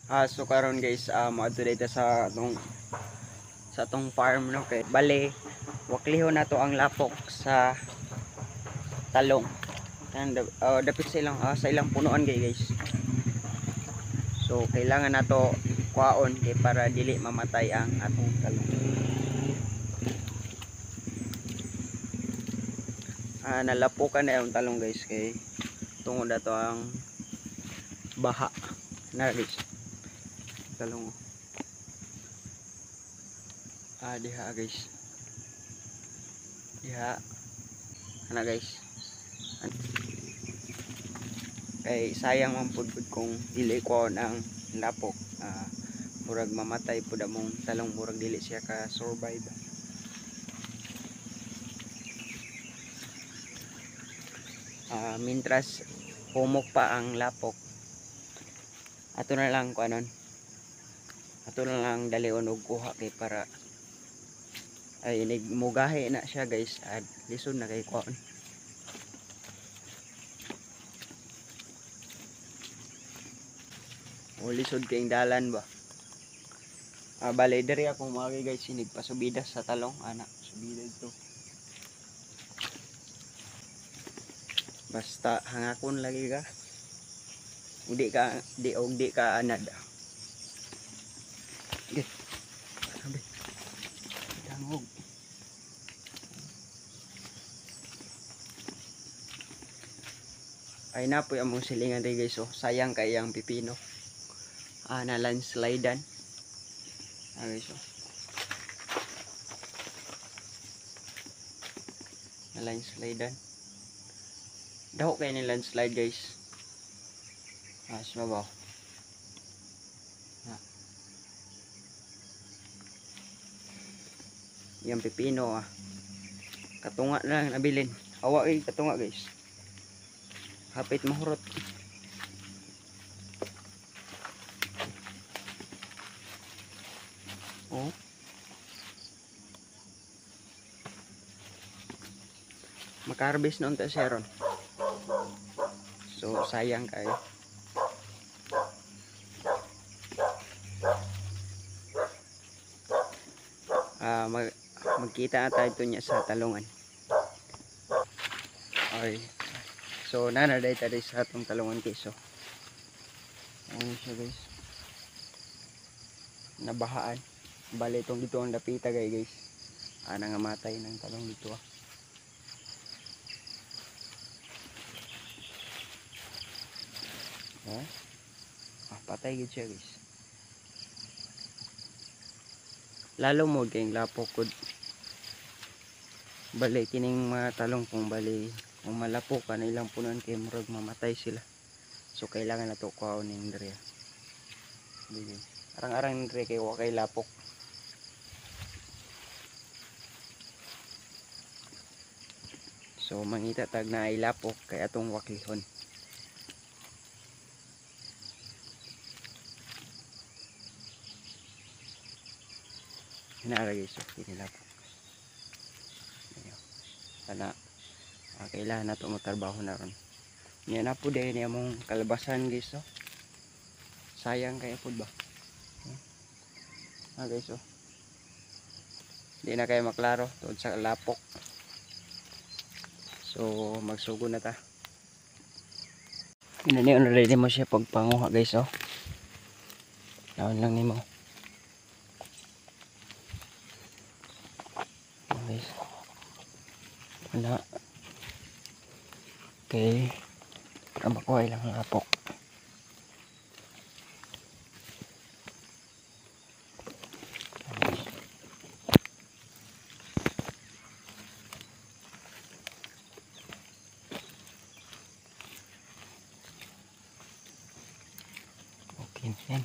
So karon guys, moadto dito sa tong farm no kay bale waklihon na to ang lapok sa talong. Dapit sa ilang punuan guys. So kailangan nato kuhaon kay para dili mamatay ang atong talong. Nalapukan na yung talong guys kay tungod na to ang baha na guys. Talong diha guys, diha ana guys, kay sayang man pud kung dili ko ang lapok. Murag mamatay pud among talong, murag dili siya ka survive. Mintras humok pa ang lapok, ato na lang kuanon, ato na lang dalion og kuha kay para ay mugahe na siya guys, at lisod na kay kuan. O lisod kay dalan ba. Bale diri ako mga guys sinig pasubida sa talong ana, subida ito. Basta hangakon lagi ka. Di ka anad. Okay. Sabi. Dangog. Ay na po yung silingan rin guys. Oh. Sayang kayang pipino. Na landslidean. Guys. Oh. Na landslidean. Daho kayo ni landslide guys. Sumabaw. Yung pipino katunga na lang nabilin. Awa katunga guys. Hapit mahurot. Oh. Makarbis na unta siya ron. So sayang kayo. Magkita na tayo niya sa talungan. Okay. So nanaday tayo sa atong talungan guys. So ano siya guys, nabahaan. Bali itong dito ang dapita guys. Nangamatay ng talong dito patay gid siya guys. Lalo mo kayong lapok kod. Bali kining mga talong kung bali kung malapok na ilang punuan kay murag mamatay sila. So kailangan nato kuhaon ning diri. Arang-arang diri kay wa kay lapok. So mangita tag na ay lapok kay atong waklihon. Hinara guys, kinila po. Sana kailangan na ito magtrabaho na ron. Yan na po dahil niya mong kalabasan guys. Sayang kaya po ba? Guys hindi na kayo maklaro tungkol sa lapok. So magsugo na ta. Inaniyon ready mo siya pagpanguha guys. Lawan lang ni mo. Guys. Wala. Okay. Makuha lang ang lapok. Okay, yan.